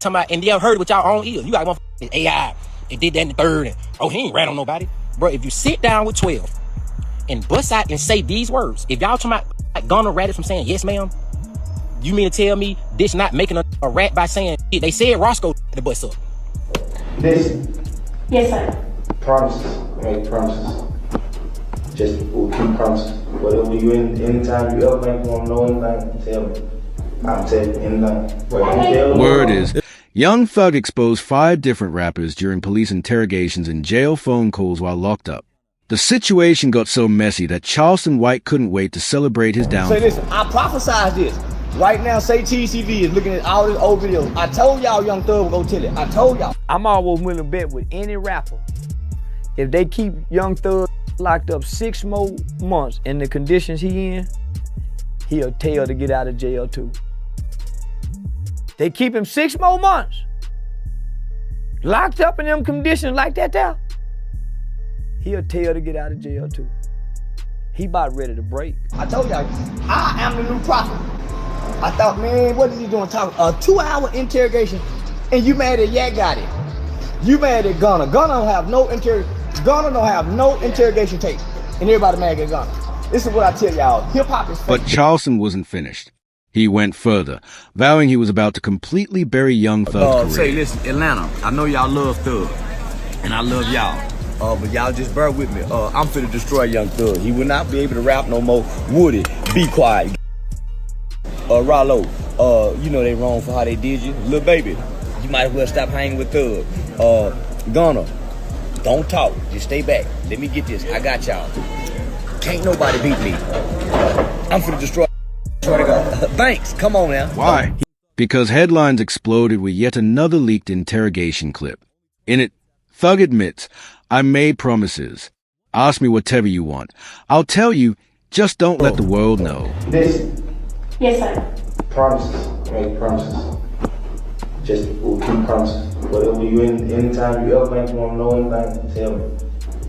talking about, and y'all heard it with y'all own ears. You got motherfuckers AI and did that in the third, and oh, he ain't rat on nobody. Bro, if you sit down with 12 and bust out and say these words, if y'all talking about like Gunna ratted from saying yes ma'am, you mean to tell me this not making a rat by saying they said Roscoe the bus up? Listen. Yes, sir. Promises. Make promises. Just keep promises. Whatever you anytime you ever make want to know anything, tell me. I'm telling you anything. Word is, Young Thug exposed 5 different rappers during police interrogations and jail phone calls while locked up. The situation got so messy that Charleston White couldn't wait to celebrate his downfall. Say listen, I prophesied this. Right now, say TCV is looking at all these old videos. I told y'all Young Thug would go tell it. I told y'all. I'm always willing to bet with any rapper. If they keep Young Thug locked up 6 more months in the conditions he in, he'll tell to get out of jail too. They keep him 6 more months locked up in them conditions like that there, he'll tell to get out of jail too. He about ready to break. I told y'all, I am the new prophet. I thought, man, what is he doing talking? A 2-hour interrogation, and you mad at Yak got it. You mad at Gunna. Gunna don't have no interrogation tape, and everybody mad at Gunna. This is what I tell y'all, hip-hop is fake. But Charleston wasn't finished. He went further, vowing he was about to completely bury Young Thug's career. Say, listen, Atlanta, I know y'all love Thug, and I love y'all. But y'all just bear with me. I'm finna destroy Young Thug. He will not be able to rap no more. Woody, be quiet. Rollo, you know they wrong for how they did you. Lil Baby, you might as well stop hanging with Thug. Gunna, don't talk, just stay back. Let me get this, I got y'all. Can't nobody beat me. I'm finna destroy. Thanks, come on now. Why? Because headlines exploded with yet another leaked interrogation clip. In it, Thug admits, I made promises. Ask me whatever you want. I'll tell you, just don't let the world know. Listen. Yes, sir. Promises. Make promises. Just keep promises. Whatever you anytime you ever make want to know anything, tell me.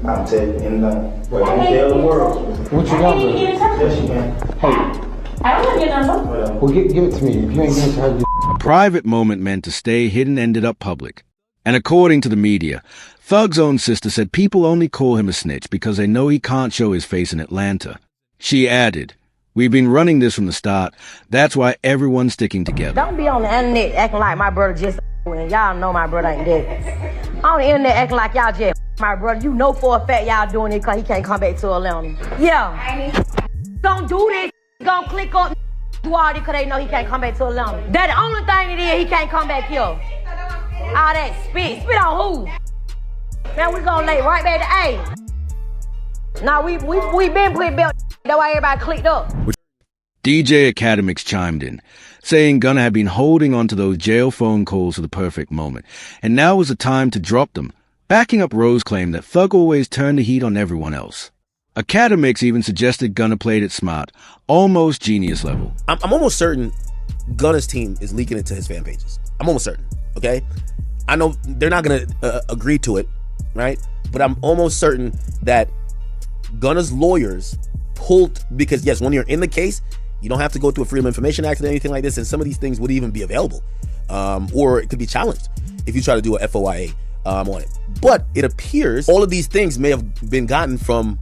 I'm telling you anything. Well, don't tell the world. What you got, bro? Yes, you can. Hey. I don't have your number. Well, give it to me. If you ain't give it to her, A private moment meant to stay hidden ended up public. And according to the media, Thug's own sister said people only call him a snitch because they know he can't show his face in Atlanta. She added, we've been running this from the start. That's why everyone's sticking together. Don't be on the internet acting like my brother just and y'all know my brother ain't dead. On the internet acting like y'all just my brother. You know for a fact y'all doing it because he can't come back to Atlanta. Yeah. Don't do this. Gonna click up do all this because they know he can't come back to Atlanta. That the only thing it is, he can't come back here. All that spit. Spit on who? Man, we gonna lay right back to A. Now we been putting belt. That's why everybody clicked up. DJ Academics chimed in, saying Gunna had been holding on to those jail phone calls for the perfect moment, and now was the time to drop them, backing up Rose's claim that Thug always turned the heat on everyone else. Academics even suggested Gunna played it smart, almost genius level. I'm almost certain Gunna's team is leaking it to his fan pages. I'm almost certain, okay? I know they're not going to agree to it, right? But I'm almost certain that Gunna's lawyers pulled, because yes, when you're in the case, you don't have to go through a Freedom of Information Act or anything like this, and some of these things would even be available, or it could be challenged if you try to do a FOIA on it. But it appears all of these things may have been gotten from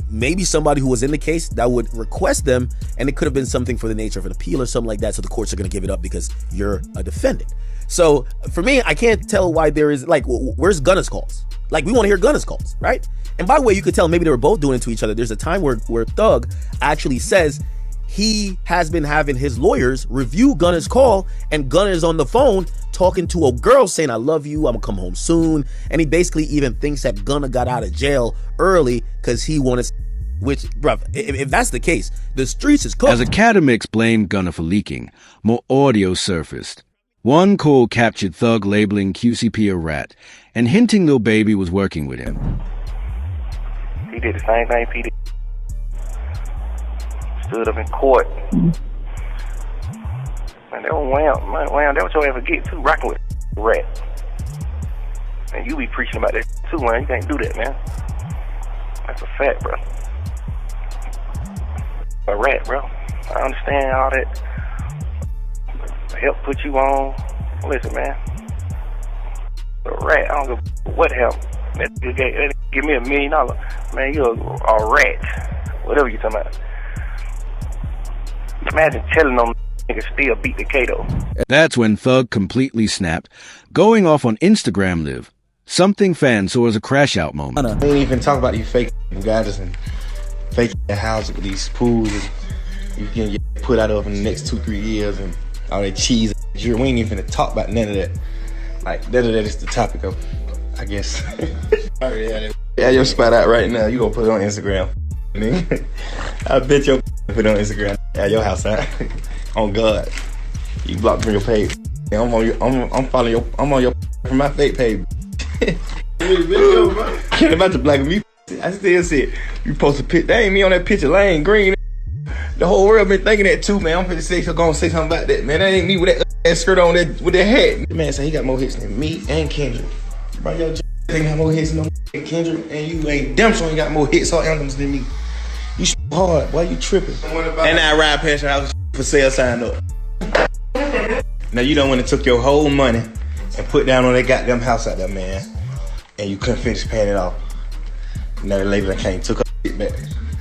maybe somebody who was in the case that would request them, and it could have been something for the nature of an appeal or something like that, so the courts are going to give it up because you're a defendant. So for me, I can't tell why there is, like, where's Gunna's calls? Like, we want to hear Gunna's calls, right? And by the way, you could tell maybe they were both doing it to each other. There's a time where Thug actually says he has been having his lawyers review Gunna's call, and Gunna is on the phone talking to a girl saying, I love you, I'm gonna come home soon. And he basically even thinks that Gunna got out of jail early because he wanted, which, bruv, if that's the case, the streets is cooked. As Academics blamed Gunna for leaking, more audio surfaced. One call captured Thug labeling QCP a rat and hinting Lil Baby was working with him. He did the same thing P did. Stood up in court. Man, that was wham, that what you'll ever get too, rocking with a rat. And you be preaching about that too, man. You can't do that, man. That's a fact, bro. A rat, bro. I understand all that help put you on, Listen, man. A rat, I don't give what happened. That nigga give me $1 million. Man, you a rat. Whatever you talking about. Imagine telling them niggas still beat the Kato. That's when Thug completely snapped, going off on Instagram Live. Something fans saw as a crash out moment. We ain't even talk about these fake guys and fake houses with these pools. You can get put out of in the next 2-3 years and all that cheese. We ain't even finna talk about none of that. Like, none of that is the topic of, I guess. Yeah, your spot out right now. You gonna put it on Instagram. I bet your put it on Instagram. Yeah, your house out. On God. You blocked from your page. I'm on your from my fake page. Can't about to black me. I still see it. You post a picture. That ain't me on that picture. Lane Green. The whole world been thinking that too, man. I'm finna say something about that, man. That ain't me with that skirt on with that hat. The man said he got more hits than me and Kendrick. Bro, your ain't got more hits than Kendrick, and you ain't damn sure ain't got more hits or anthems than me. You hard, boy. You tripping. And I ride past your house for sale sign up. Now you don't want to took your whole money and put down on that goddamn house out there, man, and you couldn't finish paying it off. Now the label came took up shit back.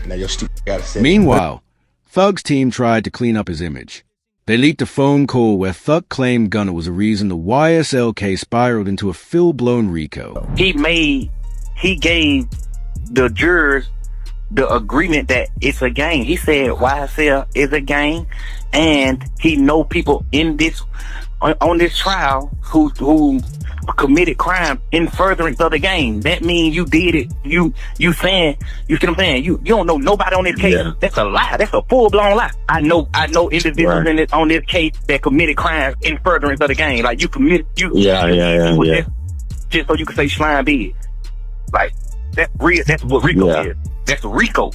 Now your stupid gotta say. Meanwhile, Thug's team tried to clean up his image. They leaked a phone call where Thug claimed Gunna was the reason the YSL case spiraled into a full-blown RICO. He gave the jurors the agreement that it's a gang. He said YSL is a gang, and he know people in this on this trial who committed crime in furtherance of the gang. That means you did it. You saying, you see what I'm saying? You don't know nobody on this case. Yeah. That's a lie. That's a full-blown lie. I know individuals right. on this case that committed crimes in furtherance of the gang. Like just so you can say slime big. Like that's real. That's what RICO is. That's RICO.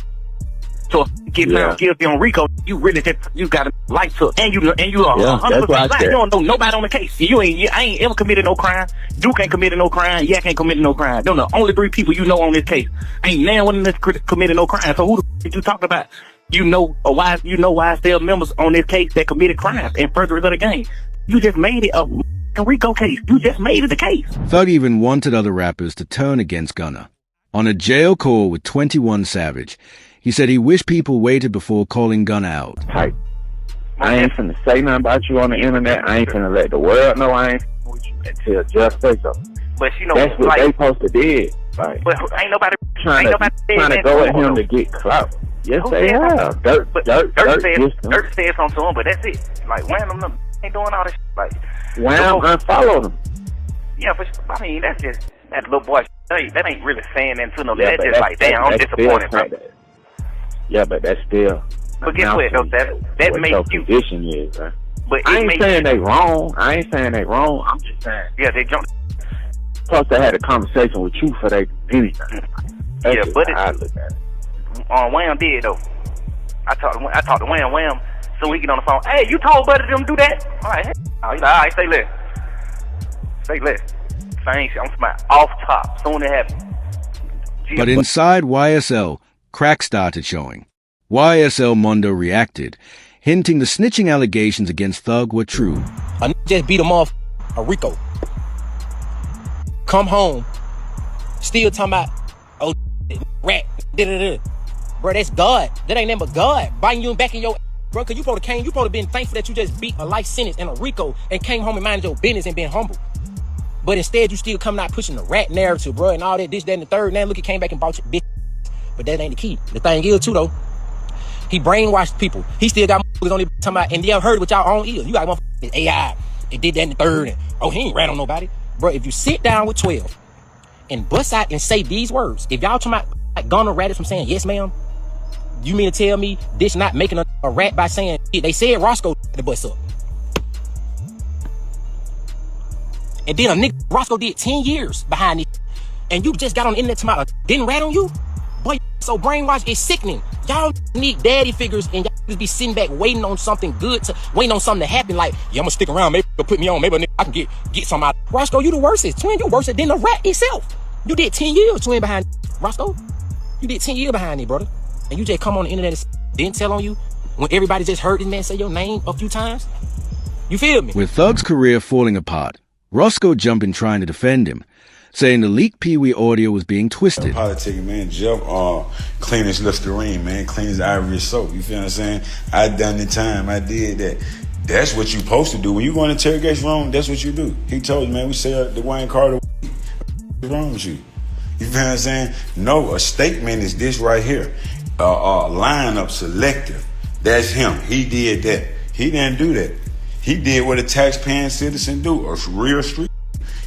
So if you get found guilty on RICO, you really you got a life hook, and you are 100% lying. You don't know nobody on the case. I ain't ever committed no crime. Duke ain't committed no crime. Yak ain't committed no crime. Them the only 3 people you know on this case. Ain't now one of them committed no crime. So who the f you talking about? You know YSL members on this case that committed crimes in furtherance of the gang. You just made it a RICO case. You just made it a case. Thug even wanted other rappers to turn against Gunna. On a jail call with 21 Savage, he said he wished people waited before calling Gunna out. Hey, I ain't finna say nothing about you on the internet. I ain't finna let the world know I ain't with you until just say so. But you know, that's what they supposed to did. Like, but ain't nobody trying to go at him to get clout. Yes, they have. Dirt said something to him, but that's it. Like, Wham ain't doing all this shit. Like, Wham unfollowed him. Yeah, but I mean, that's just that little boy. That ain't really saying that to no. That's just like, damn, I'm disappointed, bro. Yeah, but that's still. But guess what, though? That makes you. Position is, right? But I ain't saying they wrong. I'm just saying. Yeah, they jumped. Plus, they had a conversation with you for they anything. Yeah, but I look at it. Wham did though. I talked to Wham. So we get on the phone. Hey, you told Buddy them do that? All right. He's like, all right, stay lit. Same shit. I'm smart. Off top. Soon it happened. But inside YSL, cracks started showing. YSL Mondo reacted, hinting the snitching allegations against Thug were true. I just beat him off a RICO. Come home, still talking about, oh, rat, da-da-da. Bro, that's God. That ain't nothing but God biting you back in your bro, because you probably been thankful that you just beat a life sentence in a RICO and came home and minded your business and been humble. But instead, you still coming out pushing the rat narrative, bro, and all that, this, that, and the third. Now look, he came back and bought your bitch. But that ain't the key. The thing is, too, though, he brainwashed people. He still got motherfuckers on there talking about, and y'all heard it with y'all own ears. You got motherfuckers AI. It did that in the third. And, oh, he ain't rat on nobody. Bro, if you sit down with 12 and bust out and say these words, if y'all talking about like Gunna ratted from saying, yes, ma'am, you mean to tell me this not making a rat by saying, they said Roscoe the bust up. And then a nigga, Roscoe did 10 years behind it. And you just got on the internet tomorrow, didn't rat on you? Boy, so brainwash is sickening. Y'all need daddy figures and y'all just be sitting back waiting on something good, waiting on something to happen. Like, yeah, I'm gonna stick around, maybe they'll put me on, maybe I can get some out. Roscoe, you the worstest. Twin, you worse than the rat itself. You did 10 years, twin, behind Roscoe. You did 10 years behind it, brother. And you just come on the internet and didn't tell on you when everybody just heard this man say your name a few times. You feel me? With Thug's career falling apart, Roscoe jumped in trying to defend him, saying the leaked Pee Wee audio was being twisted. Politicking, man. Jeff, clean as Listerine, man. Clean as Ivory soap. You feel what I'm saying? I done the time. I did that. That's what you supposed to do. When you go in interrogation room, that's what you do. He told you, man, we say the Wayne Carter. What's wrong with you? You feel what I'm saying? No, a statement is this right here. Lineup selective. That's him. He did that. He didn't do that. He did what a taxpaying citizen do. A real street.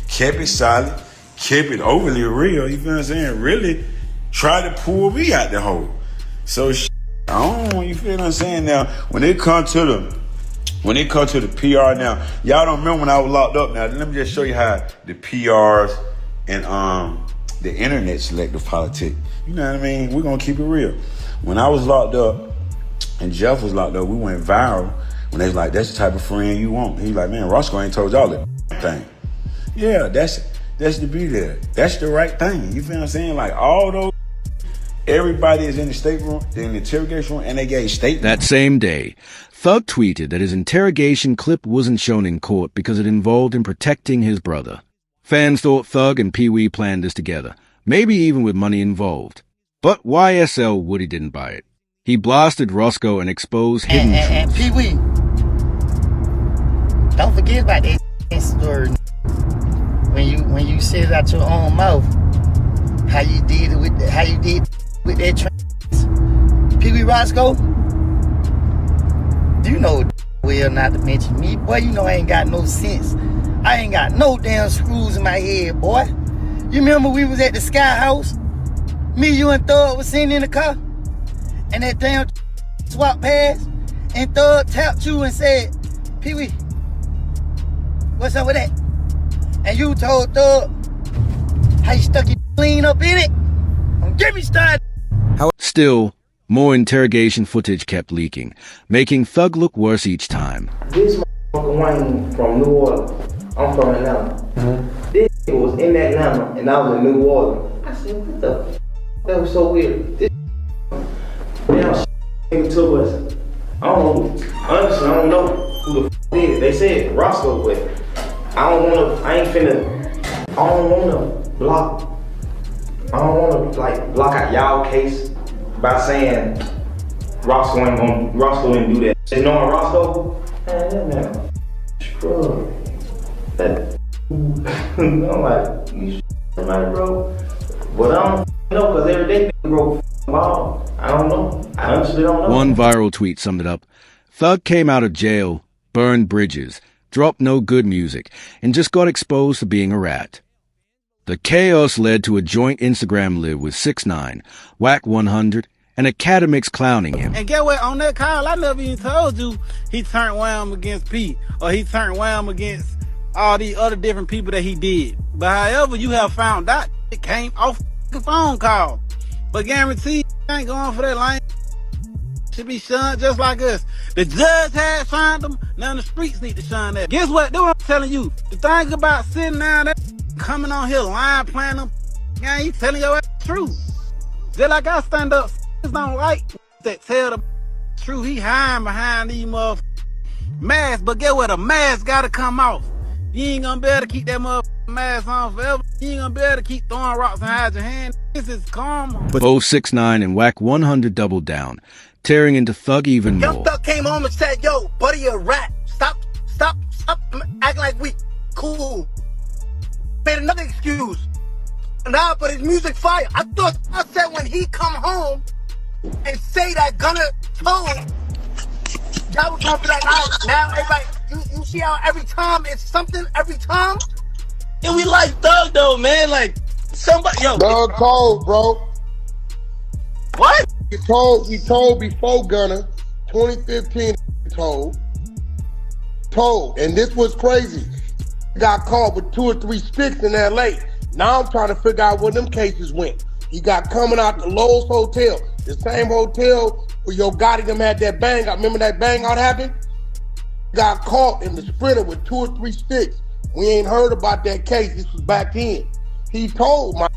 Kept it solid. Kept it overly real. You feel what I'm saying? Really try to pull me out the hole. So, I don't know. You feel what I'm saying? Now, when it comes to the PR now, y'all don't remember when I was locked up. Now, let me just show you how the PRs and the internet selective politic. You know what I mean? We're going to keep it real. When I was locked up and Jeff was locked up, we went viral when they was like, that's the type of friend you want. He's like, man, Roscoe ain't told y'all that thing. Yeah, that's to be there. That's the right thing. You feel what I'm saying? Like all those, everybody is in the stateroom, they're in the interrogation room, and they gave statements. That same day, Thug tweeted that his interrogation clip wasn't shown in court because it involved him protecting his brother. Fans thought Thug and Pee Wee planned this together, maybe even with money involved. But YSL Woody didn't buy it. He blasted Roscoe and exposed hidden truths. And Pee Wee, don't forget about that story. When you said it out your own mouth, how you did with that trans. Pee Wee Roscoe, you know well not to mention me, boy. You know I ain't got no sense. I ain't got no damn screws in my head, boy. You remember we was at the Sky House? Me, you, and Thug was sitting in the car, and that damn swap past, and Thug tapped you and said, Pee Wee, what's up with that? And you told Thug how you stuck your clean up in it. Don't get me started. Still, more interrogation footage kept leaking, making Thug look worse each time. This motherfucker Wayne from New Orleans. I'm from Atlanta. This nigga was in Atlanta and I was in New Orleans. I said, what the f? That was so weird. This damn nigga took us. I don't know. Honestly, I don't know who the f did it. They said Roscoe, but I don't wanna block. I don't wanna block out y'all case by saying Roscoe didn't do that. They knowing Roscoe? Man, that man scrub. I'm like, you somebody, bro. But I don't know, because every day they broke ball. I don't know. I honestly don't know. One viral tweet summed it up. Thug came out of jail, burned bridges, dropped no good music, and just got exposed for being a rat. The chaos led to a joint Instagram live with 6ix9ine, Whack 100, and Academics clowning him. And get what? On that call, I never even told you he turned Wham against P, or he turned Wham against all these other different people that he did. But however, you have found out it came off the phone call. But guarantee ain't going for that line. Should be shunned just like us. The judge had shunned them. Now the streets need to shun that. Guess what? That's what I'm telling you. The thing about sitting down there, coming on here lying, playing them, man, you telling your ass the truth. Just like I stand up, don't like that tell the truth. He hiding behind these motherfuckers masks. But get what? A mask gotta come off. You ain't gonna be able to keep that motherfucking mask on forever. You ain't gonna be able to keep throwing rocks and hide your hand. This is karma. Both 6ix9ine and Whack 100 doubled down, tearing into Thug even more. Young Thug came home and said, yo, buddy, you're a rat. Stop acting like we cool. Made another excuse. Nah, but his music fire. I said when he come home and say that Gunna told, y'all was gonna be like, all right, now everybody, you see how every time it's something, every time? And we like Thug though, man. Like, somebody, yo. Thug told, bro. What? He told before Gunna, 2015, told. And this was crazy. He got caught with 2 or 3 sticks in LA. Now I'm trying to figure out where them cases went. He got coming out the Lowe's Hotel, the same hotel where Yo Gotti them had that bang out. Remember that bang out happened? Got caught in the Sprinter with 2 or 3 sticks. We ain't heard about that case. This was back then. He told my,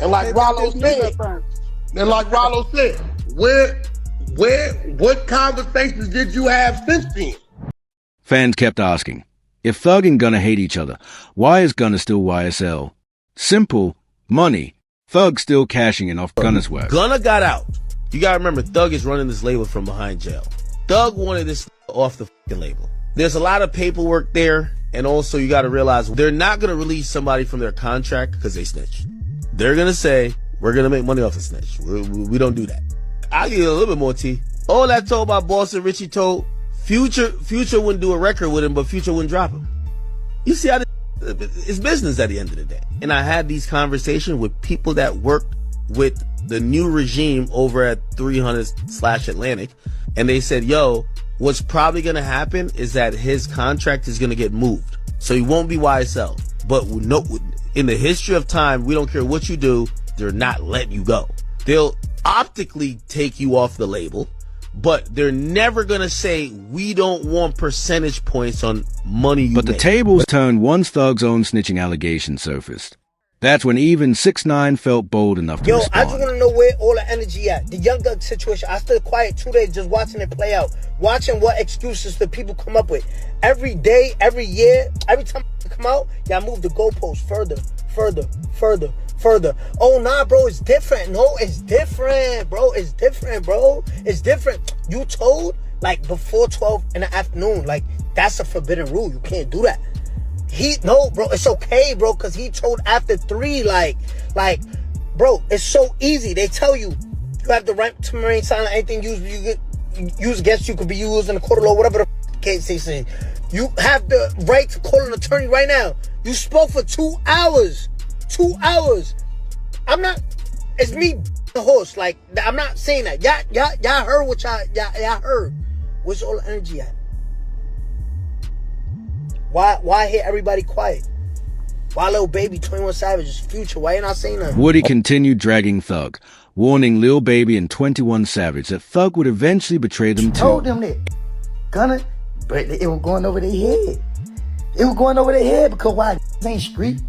and like Rollo said, what conversations did you have since then? Fans kept asking, if Thug and Gunna hate each other, why is Gunna still YSL? Simple, money. Thug still cashing in off Gunna's work. Gunna got out. You gotta remember, Thug is running this label from behind jail. Thug wanted this off the fucking label. There's a lot of paperwork there, and also you gotta realize they're not gonna release somebody from their contract because they snitched. They're gonna say, we're gonna make money off the snitch. We don't do that. I'll give you a little bit more tea. All that told by Boston Richie told Future wouldn't do a record with him, but Future wouldn't drop him. You see how it's business at the end of the day. And I had these conversations with people that worked with the new regime over at 300/Atlantic, and they said, yo, what's probably going to happen is that his contract is going to get moved. So he won't be YSL. But no, in the history of time, we don't care what you do, they're not letting you go. They'll optically take you off the label, but they're never going to say, we don't want percentage points on money you But the make. tables turned once Thug's own snitching allegations surfaced. That's when even 6ix9ine felt bold enough to Yo, respond. I just want to know where all the energy at. The Young Thug situation, I stood quiet 2 days just watching it play out. Watching what excuses the people come up with. Every day, every year, every time I come out, y'all move the goalposts further. Oh, nah, bro, it's different. No, it's different, bro. It's different. You told, like, before 12 in the afternoon. Like, that's a forbidden rule. You can't do that. No, bro, it's okay, bro, because he told after 3, like, bro, it's so easy. They tell you have the right to remain silent. Anything used against you could be used in the court of law, whatever the case they say. You have the right to call an attorney right now. You spoke for 2 hours. 2 hours. It's me, the horse. Like, I'm not saying that. Y'all heard what y'all heard. Where's all the energy at? Why hear everybody quiet? Why Lil Baby, 21 Savage, Future? Why you not saying that? Woody continued dragging Thug, warning Lil Baby and 21 Savage that Thug would eventually betray them too. Told them that. Gunna, but it was going over their head. It was going over their head because why? This ain't street.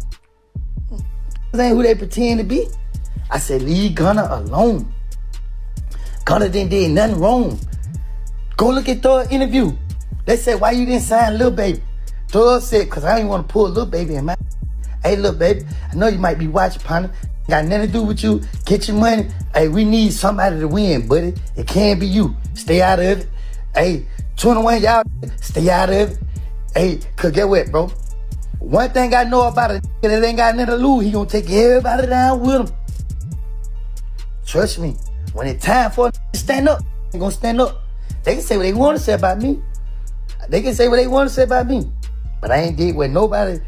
This ain't who they pretend to be. I said, leave Gunna alone. Gunna didn't do nothing wrong. Go look at Thug's interview. They said, why you didn't sign Lil Baby? Thug said, because I didn't want to pull Lil Baby in my... Hey, Lil Baby, I know you might be watching, partner. Got nothing to do with you. Get your money. Hey, we need somebody to win, buddy. It can't be you. Stay out of it. Hey, 21, y'all, stay out of it. Hey, because get what, bro? One thing I know about it, that ain't got nothing to lose, he gonna take everybody down with him. Trust me, when it's time for it to stand up, they gonna stand up. They can say what they want to say about me. They can say what they want to say about me. But I ain't did what nobody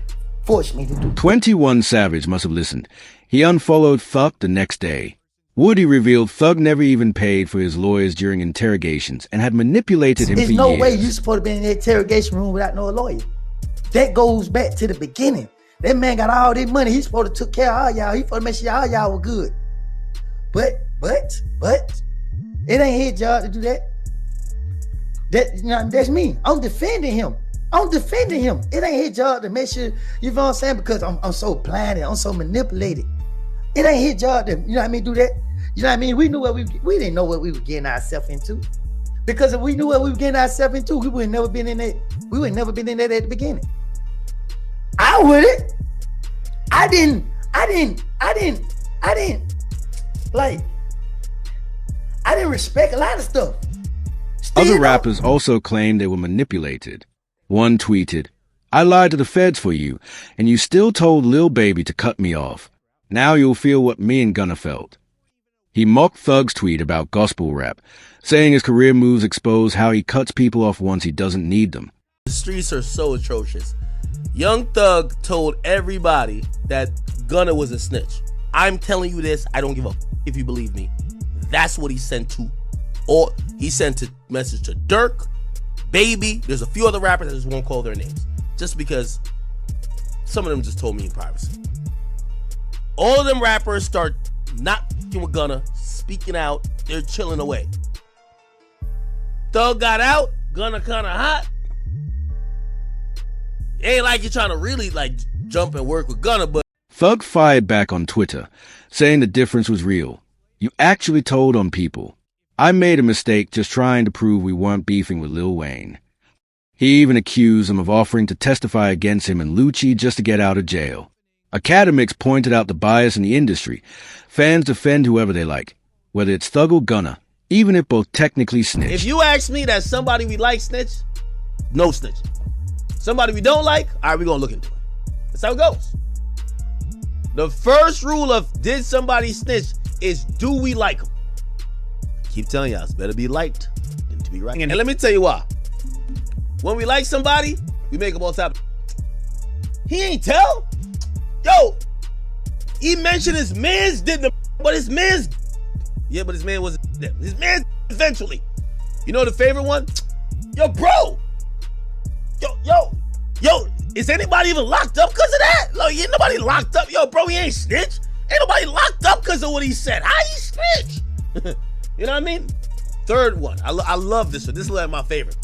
forced me to do. 21 Savage must have listened. He unfollowed Thug the next day. Woody revealed Thug never even paid for his lawyers during interrogations and had manipulated him for years. There's no way you supposed to be in the interrogation room without no lawyer. That goes back to the beginning. That man got all this money. He's supposed to took care of all y'all. He supposed to make sure all y'all were good. But, it ain't his job to do that. That's me. I'm defending him. It ain't his job to make sure, you know what I'm saying? Because I'm so blinded, I'm so manipulated. It ain't his job to, you know what I mean, do that. You know what I mean? We didn't know what we were getting ourselves into. Because if we knew what we were getting ourselves into, we would have never been in that. We would never been in that at the beginning. I wouldn't. I didn't respect a lot of stuff. Other rappers also claimed they were manipulated. One tweeted, I lied to the feds for you, and you still told Lil Baby to cut me off. Now you'll feel what me and Gunna felt. He mocked Thug's tweet about gospel rap, saying his career moves expose how he cuts people off once he doesn't need them. The streets are so atrocious. Young Thug told everybody that Gunna was a snitch. I'm telling you this, I don't give a f if you believe me. That's what he sent to. Or he sent a message to Dirk, Baby. There's a few other rappers, I just won't call their names. Just because some of them just told me in privacy. All of them rappers start not f***ing with Gunna, speaking out, they're chilling away. Thug got out, Gunna kinda hot. It ain't like you're trying to really like jump and work with Gunna, but Thug fired back on Twitter, saying the difference was real. You actually told on people. I made a mistake just trying to prove we weren't beefing with Lil Wayne. He even accused them of offering to testify against him and Lucci just to get out of jail. Academics pointed out the bias in the industry. Fans defend whoever they like, whether it's Thug or Gunna, even if both technically snitch. If you ask me that somebody we like snitch, no snitching. Somebody we don't like, all right, we're going to look into it. That's how it goes. The first rule of did somebody snitch is do we like them? Keep telling y'all, it's better be liked than to be right. And let me tell you why. When we like somebody, we make them all top. He ain't tell. Yo, he mentioned his mans did the, but his mans, yeah, but his man wasn't there. His man eventually. You know the favorite one? Yo, bro. Yo, is anybody even locked up because of that? Like, ain't nobody locked up. Yo, bro, he ain't snitch. Ain't nobody locked up because of what he said. How he snitch? You know what I mean? Third one. I love this one. This is like my favorite.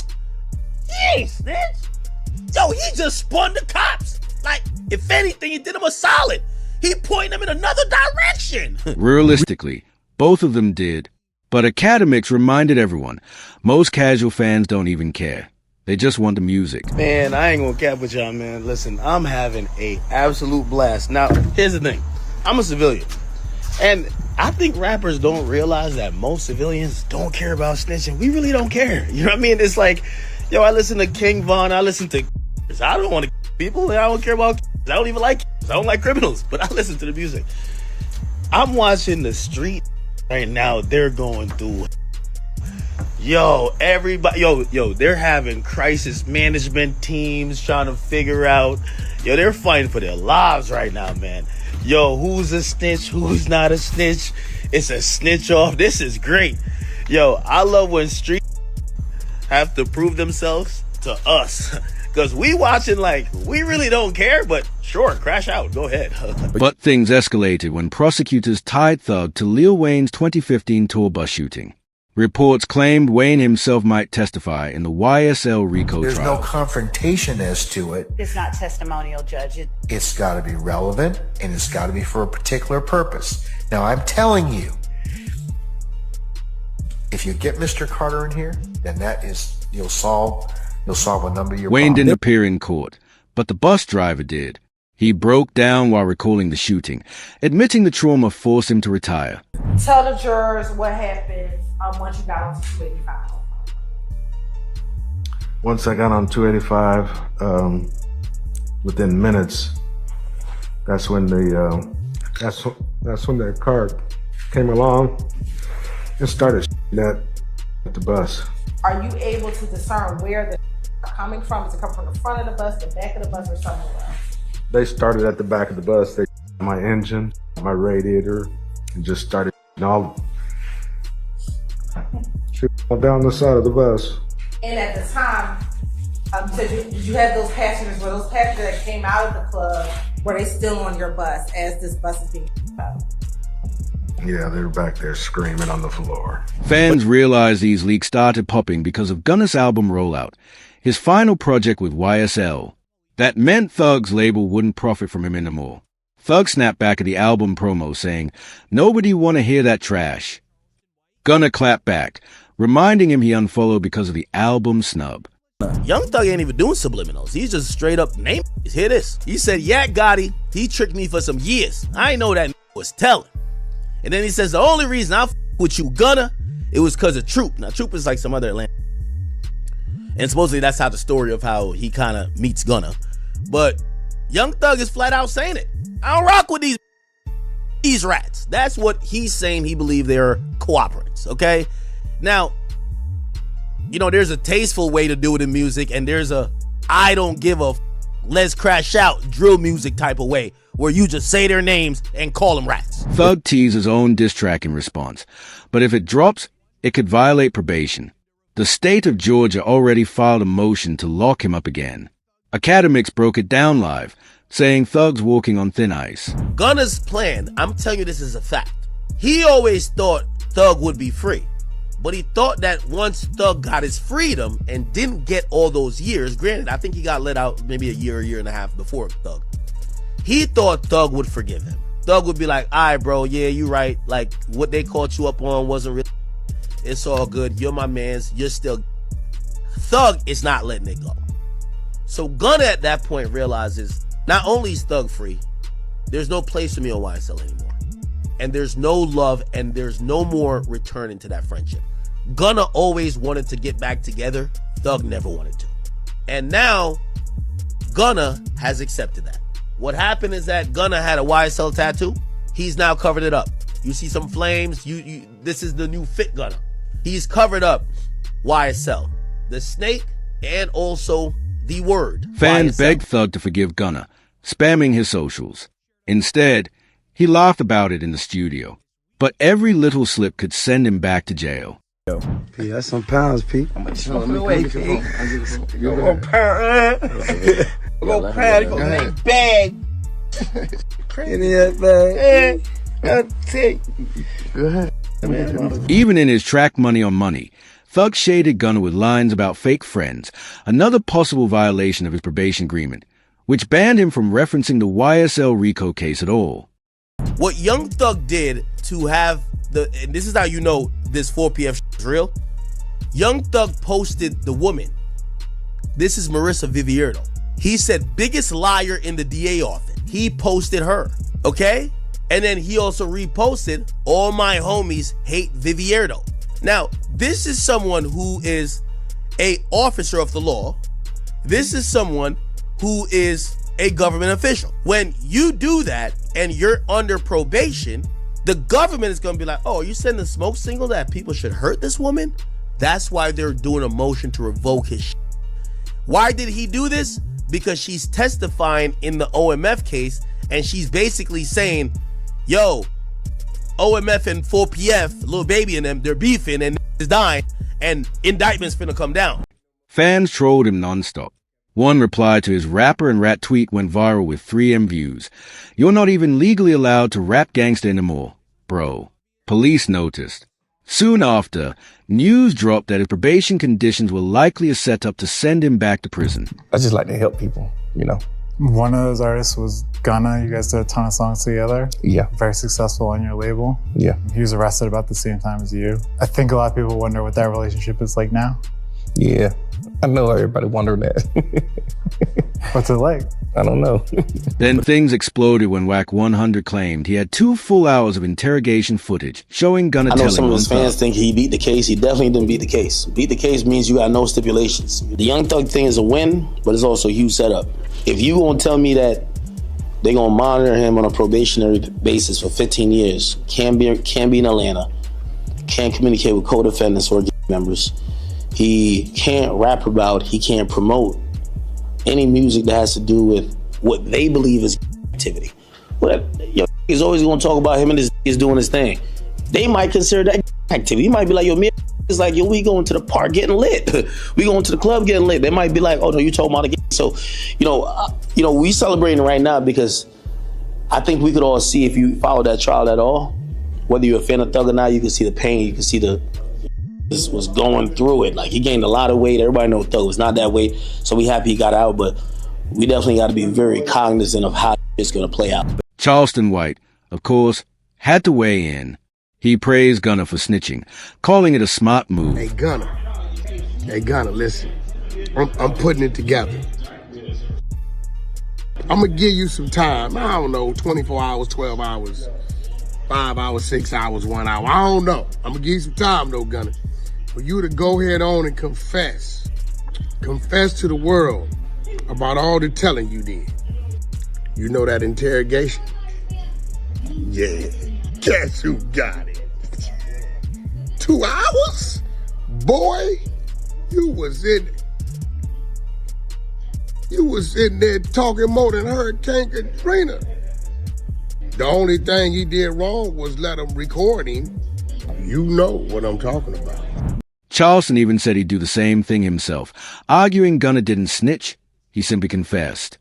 He ain't snitch. Yo, he just spun the cops. Like, if anything, he did him a solid. He pointed them in another direction. Realistically, both of them did. But Academics reminded everyone, most casual fans don't even care. They just want the music. Man, I ain't gonna cap with y'all, man. Listen, I'm having a absolute blast. Now, here's the thing. I'm a civilian. And I think rappers don't realize that most civilians don't care about snitching. We really don't care. You know what I mean? It's like, yo, I listen to King Von. I listen to... I don't want to people. I don't care about... I don't even like... I don't like criminals. But I listen to the music. I'm watching the street right now. They're going through... Yo, everybody, yo, they're having crisis management teams trying to figure out, yo, they're fighting for their lives right now, man. Yo, who's a snitch? Who's not a snitch? It's a snitch off. This is great. Yo, I love when street have to prove themselves to us. Because we watching like, we really don't care, but sure, crash out. Go ahead. But things escalated when prosecutors tied Thug to Lil Wayne's 2015 tour bus shooting. Reports claimed Wayne himself might testify in the YSL RICO There's trial. no confrontation-ness to it. It's not testimonial, Judge. It's got to be relevant, and it's got to be for a particular purpose. Now, I'm telling you, if you get Mr. Carter in here, then that is, you'll solve a number of your Wayne problems. didn't appear in court, but the bus driver did. He broke down while recalling the shooting, admitting the trauma forced him to retire. Tell the jurors what happened once you got on 285. Once I got on 285, within minutes, that's when that car came along and started at the bus. Are you able to discern where the coming from? Is it coming from the front of the bus, the back of the bus, or somewhere else? They started at the back of the bus. They my engine, my radiator, and just started all down the side of the bus. And at the time, did you have those passengers? Were those passengers that came out of the club, were they still on your bus as this bus is being up? Yeah, they were back there screaming on the floor. Fans realized these leaks started popping because of Gunna's album rollout, his final project with YSL. That meant Thug's label wouldn't profit from him anymore. Thug snapped back at the album promo saying, "Nobody want to hear that trash." Gunna clapped back, reminding him he unfollowed because of the album snub. Young Thug ain't even doing subliminals. He's just straight up name. Hear this. He said, "Yeah, Gotti, he tricked me for some years. I ain't know that was telling." And then he says, "The only reason I with you, Gunna, it was because of Troop." Now, Troop is like some other Atlanta. And supposedly that's how the story of how he kind of meets Gunna. But Young Thug is flat out saying it. I don't rock with these rats. That's what he's saying. He believes they're cooperatives, okay? Now, you know, there's a tasteful way to do it in music, and there's a I don't give a let's crash out drill music type of way where you just say their names and call them rats. Thug teased his own diss track in response, but if it drops, it could violate probation. The state of Georgia already filed a motion to lock him up again. Academics broke it down live, saying Thug's walking on thin ice. Gunna's plan, I'm telling you this is a fact. He always thought Thug would be free. But he thought that once Thug got his freedom and didn't get all those years, granted, I think he got let out maybe a year and a half before Thug. He thought Thug would forgive him. Thug would be like, "All right, bro, yeah, you right. Like, what they caught you up on wasn't really, it's all good. You're my mans. You're still..." Thug is not letting it go. So Gunna at that point realizes not only is Thug free, there's no place for me on YSL anymore. And there's no love and there's no more returning to that friendship. Gunna always wanted to get back together. Thug never wanted to. And now Gunna has accepted that. What happened is that Gunna had a YSL tattoo. He's now covered it up. You see some flames. This is the new fit Gunna. He's covered up YSL, the snake, and also the word. Fans YSL. begged Thug to forgive Gunna, spamming his socials. Instead, he laughed about it in the studio. But every little slip could send him back to jail. P, that's some pounds, P. Go pound, go make bag. In that bag. I'll take. Go ahead. Even in his track Money on Money, Thug shaded Gunna with lines about fake friends, another possible violation of his probation agreement, which banned him from referencing the YSL RICO case at all. What Young Thug did to have and this is how you know this 4PF is real. Young Thug posted the woman. This is Marissa Vivierdo. He said, biggest liar in the DA office. He posted her, okay? And then he also reposted, all my homies hate Vivierdo. Now, this is someone who is a officer of the law. This is someone who is a government official. When you do that and you're under probation, the government is going to be like, oh, you sending a smoke signal that people should hurt this woman? That's why they're doing a motion to revoke his shit. Why did he do this? Because she's testifying in the OMF case, and she's basically saying, yo, OMF and 4PF, Lil Baby and them, they're beefing and is dying, and indictment's finna come down. Fans trolled him nonstop. One reply to his rapper and rat tweet went viral with 3M views. You're not even legally allowed to rap gangsta anymore, bro. Police noticed. Soon after, news dropped that his probation conditions were likely a setup to send him back to prison. I just like to help people, you know. One of those artists was Gunna. You guys did a ton of songs together. Yeah. Very successful on your label. Yeah. He was arrested about the same time as you. I think a lot of people wonder what that relationship is like now. Yeah. I know everybody wondering that. What's it like? I don't know. Then things exploded when Wack 100 claimed he had 2 full hours of interrogation footage showing Gunna telling I know some of his Young fans Thug think he beat the case. He definitely didn't beat the case. Beat the case means you got no stipulations. The Young Thug thing is a win, but it's also a huge setup. If you gonna tell me that they gonna monitor him on a probationary basis for 15 years, can't be in Atlanta, can't communicate with co-defendants or gang members, he can't rap about, he can't promote any music that has to do with what they believe is activity. Well, he's always gonna talk about him and his is doing his thing. They might consider that activity. He might be like, yo, me is like, yo, we going to the park getting lit. We going to the club getting lit. They might be like, oh no, you talking about the game. So, we celebrating right now because I think we could all see, if you follow that trial at all, whether you're a fan of Thug or not, you can see the pain, you can see this was going through it. Like, he gained a lot of weight. Everybody knows Thug was not that weight, so we happy he got out, but we definitely got to be very cognizant of how it's going to play out. Charleston White, of course, had to weigh in. He praised Gunna for snitching, calling it a smart move. Hey, Gunna, listen. I'm putting it together. I'm going to give you some time. I don't know, 24 hours, 12 hours, 5 hours, 6 hours, 1 hour. I don't know. I'm going to give you some time, though, Gunna, for you to go ahead on and confess. Confess to the world about all the telling you did. You know that interrogation? Yeah. Guess who got it? 2 hours? Boy, you was in there talking more than Hurricane Katrina. The only thing he did wrong was let him record him. You know what I'm talking about. Charleston even said he'd do the same thing himself, arguing Gunna didn't snitch, he simply confessed.